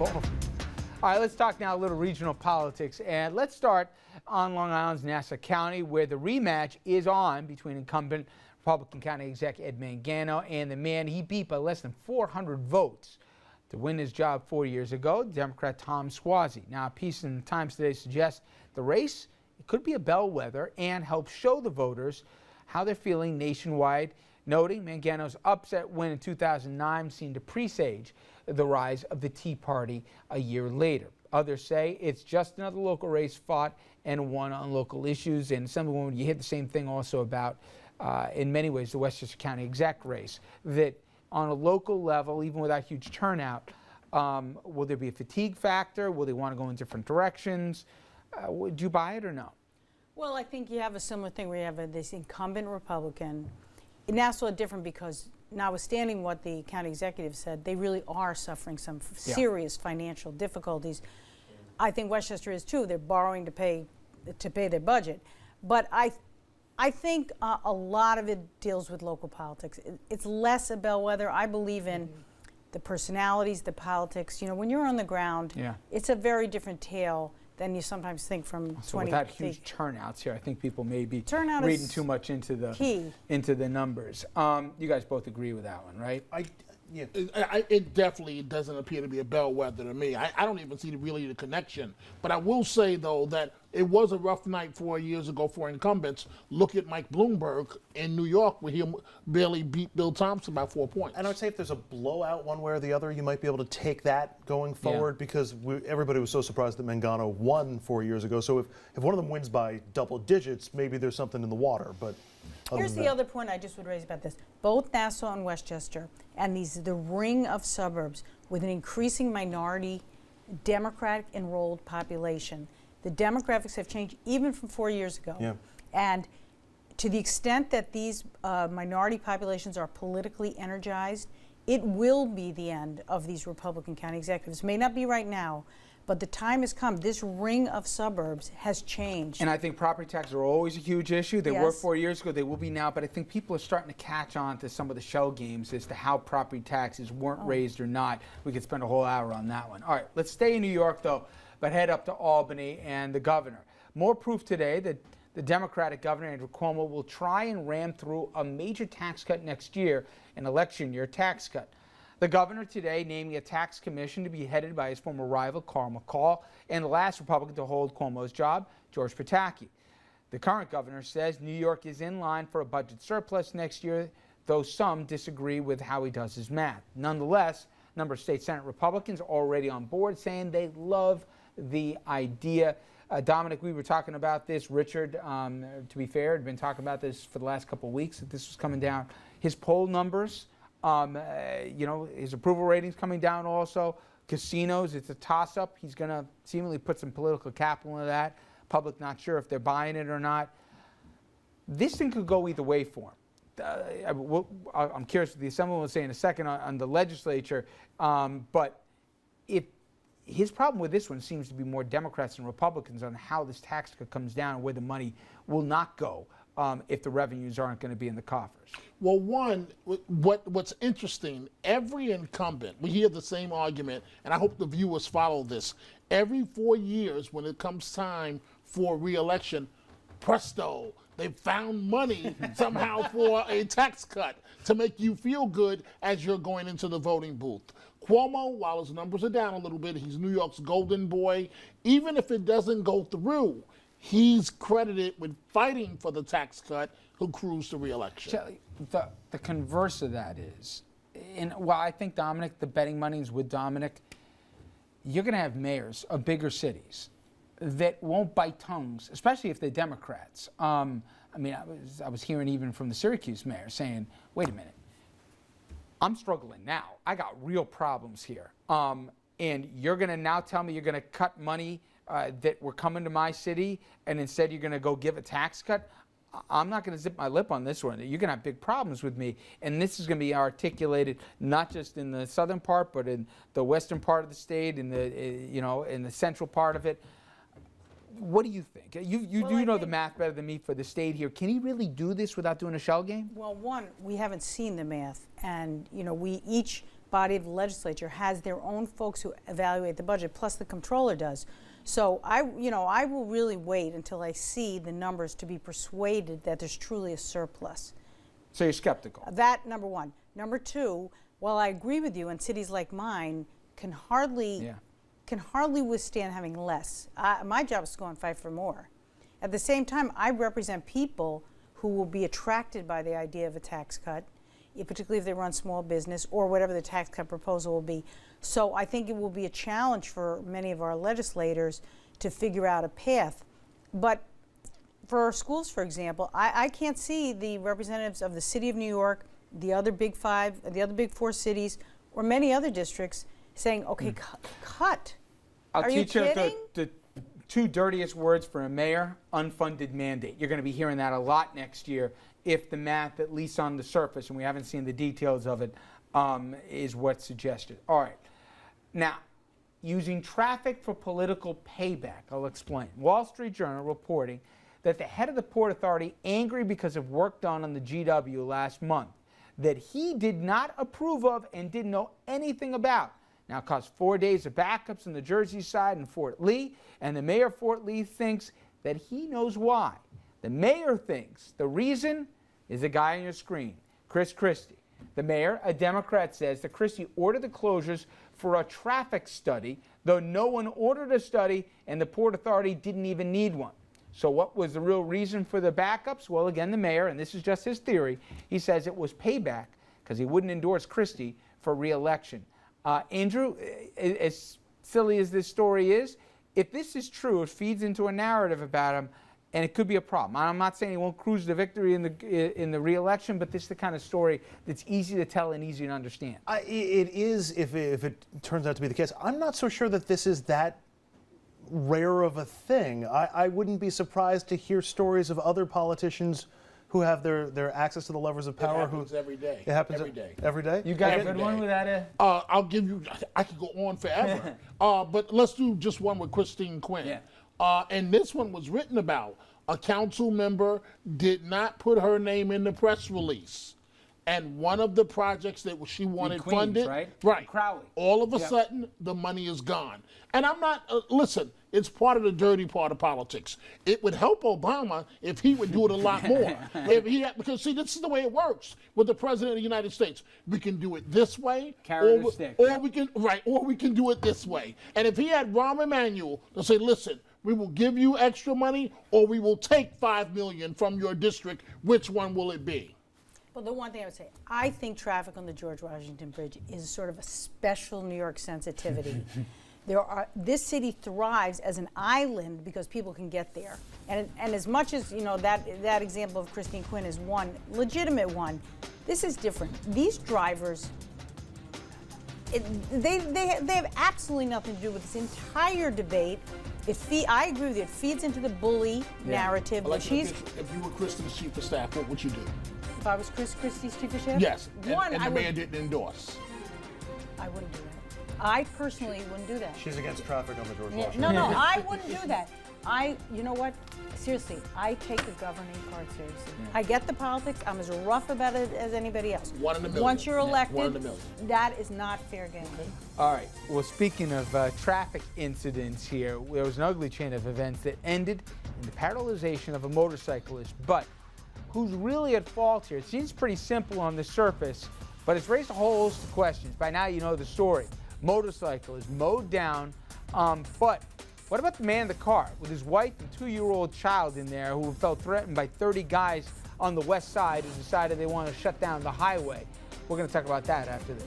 Baltimore. All right, let's talk now a little regional politics, and let's start on Long Island's Nassau County, where the rematch is on between incumbent Republican County Exec Ed Mangano and the man he beat by less than 400 votes to win his job 4 years ago, Democrat Tom Suozzi. Now, a piece in the Times today suggests the race it could be a bellwether and help show the voters how they're feeling nationwide, noting Mangano's upset win in 2009 seemed to presage the rise of the Tea Party a year later. Others say it's just another local race fought and won on local issues. And Assemblywoman, you hit the same thing also about, in many ways, the Westchester County exec race, that on a local level, even without huge turnout, will there be a fatigue factor? Will they want to go in different directions? Would you buy it or no? Well, I think you have a similar thing where you have this incumbent Republican. In Nassau, different because notwithstanding what the county executive said, they really are suffering some serious financial difficulties. I think Westchester is too. They're borrowing to pay their budget. But I think a lot of it deals with local politics. It's less a bellwether. I believe in the personalities, the politics. You know, when you're on the ground, it's a very different tale than you sometimes think from so 20 without huge turnouts here, I think people may be Turnout reading too much into the numbers. You guys both agree with that one, right? Yeah. It definitely doesn't appear to be a bellwether to me. I don't even see really the connection. But I will say, though, that it was a rough night 4 years ago for incumbents. Look at Mike Bloomberg in New York, where he barely beat Bill Thompson by 4 points. And I would say if there's a blowout one way or the other, you might be able to take that going forward because everybody was so surprised that Mangano won 4 years ago. So if one of them wins by double digits, maybe there's something in the water. But here's the other point I just would raise about this. Both Nassau and Westchester and the ring of suburbs with an increasing minority Democratic enrolled population. The demographics have changed even from 4 years ago. Yeah. And to the extent that these minority populations are politically energized, it will be the end of these Republican county executives. May not be right now, but the time has come. This ring of suburbs has changed. And I think property taxes are always a huge issue. They were 4 years ago. They will be now. But I think people are starting to catch on to some of the shell games as to how property taxes weren't raised or not. We could spend a whole hour on that one. All right, let's stay in New York, though, but head up to Albany and the governor. More proof today that the Democratic Governor Andrew Cuomo will try and ram through a major tax cut next year, an election year tax cut. The governor today naming a tax commission to be headed by his former rival, Carl McCall, and the last Republican to hold Cuomo's job, George Pataki. The current governor says New York is in line for a budget surplus next year, though some disagree with how he does his math. Nonetheless, a number of state Senate Republicans are already on board saying they love the idea. Dominic, we were talking about this. Richard, to be fair, had been talking about this for the last couple of weeks, that this was coming down. His poll numbers, you know, his approval ratings coming down also. Casinos, it's a toss-up. He's going to seemingly put some political capital into that. Public not sure if they're buying it or not. This thing could go either way for him. I'm curious what the Assembly will say in a second on the legislature. But if his problem with this one seems to be more Democrats and Republicans on how this tax cut comes down and where the money will not go if the revenues aren't going to be in the coffers. Well, one, what's interesting, every incumbent, we hear the same argument, and I hope the viewers follow this. Every 4 years when it comes time for re-election, presto, they've found money somehow for a tax cut to make you feel good as you're going into the voting booth. Cuomo, while his numbers are down a little bit, he's New York's golden boy. Even if it doesn't go through, he's credited with fighting for the tax cut who cruised to re-election. Shelley, the converse of that is, while I think Dominic, the betting money is with Dominic, you're going to have mayors of bigger cities that won't bite tongues, especially if they're Democrats. I mean, I was hearing even from the Syracuse mayor saying, wait a minute, I'm struggling now. I got real problems here. And you're going to now tell me you're going to cut money that were coming to my city, and instead you're going to go give a tax cut? I'm not going to zip my lip on this one. You're going to have big problems with me. And this is going to be articulated not just in the southern part, but in the western part of the state, in the central part of it. What do you think? You do know the math better than me for the state here. Can he really do this without doing a shell game? Well, one, we haven't seen the math, and we each body of the legislature has their own folks who evaluate the budget, plus the comptroller does. So I will really wait until I see the numbers to be persuaded that there's truly a surplus. So you're skeptical. That, number one. Number two, while I agree with you, and cities like mine can hardly withstand having less. My job is to go and fight for more. At the same time, I represent people who will be attracted by the idea of a tax cut, particularly if they run small business or whatever the tax cut proposal will be. So I think it will be a challenge for many of our legislators to figure out a path. But for our schools, for example, I can't see the representatives of the city of New York, the other big five, the other big four cities, or many other districts saying, okay, cut. I'll Are you teach you kidding? the two dirtiest words for a mayor: unfunded mandate. You're going to be hearing that a lot next year if the math, at least on the surface, and we haven't seen the details of it, is what's suggested. All right. Now, using traffic for political payback, I'll explain. Wall Street Journal reporting that the head of the Port Authority, angry because of work done on the GW last month, that he did not approve of and didn't know anything about. Now it caused 4 days of backups on the Jersey side and Fort Lee, and the mayor of Fort Lee thinks that he knows why. The mayor thinks the reason is the guy on your screen, Chris Christie. The mayor, a Democrat, says that Christie ordered the closures for a traffic study, though no one ordered a study and the Port Authority didn't even need one. So what was the real reason for the backups? Well, again, the mayor, and this is just his theory, he says it was payback because he wouldn't endorse Christie for re-election. Andrew, as silly as this story is, if this is true, it feeds into a narrative about him, and it could be a problem. I'm not saying he won't cruise to victory in the re-election, but this is the kind of story that's easy to tell and easy to understand. It is, if it turns out to be the case. I'm not so sure that this is that rare of a thing. I wouldn't be surprised to hear stories of other politicians who have their access to the levers of power. It happens every day. It happens every day. Every day? You got Every a good one day. with that? I'll give you, I could go on forever. But let's do just one with Christine Quinn. Yeah. And this one was written about. A council member did not put her name in the press release. And one of the projects that she wanted Queens, funded, right? Crowley. all of a sudden, the money is gone. And I'm not, listen, it's part of the dirty part of politics. It would help Obama if he would do it a lot more. Because see, this is the way it works with the president of the United States. We can do it this way, Carrot or stick. or we can do it this way. And if he had Rahm Emanuel to say, listen, we will give you extra money, or we will take $5 million from your district, which one will it be? Well, the one thing I would say, I think traffic on the George Washington Bridge is sort of a special New York sensitivity. This city thrives as an island because people can get there. And as much as, that example of Christine Quinn is one legitimate one, this is different. These drivers, they have absolutely nothing to do with this entire debate. I agree with you. It feeds into the bully narrative. If you were Christie's chief of staff, what would you do? If I was Chris Christie's chief of staff? Yes, and the mayor didn't endorse. I wouldn't do that. I personally wouldn't do that. She's against traffic on the George Washington. No, I wouldn't do that. You know what? Seriously, I take the governing part seriously. I get the politics. I'm as rough about it as anybody else. One in a million. Once you're elected, 1 in a million. that is not fair game. All right. Well, speaking of traffic incidents here, there was an ugly chain of events that ended in the paralyzation of a motorcyclist. But who's really at fault here? It seems pretty simple on the surface, but it's raised a whole host of questions. By now, you know the story. Motorcyclist mowed down, but what about the man in the car with his wife and 2-year-old child in there who felt threatened by 30 guys on the west side who decided they want to shut down the highway? We're going to talk about that after this.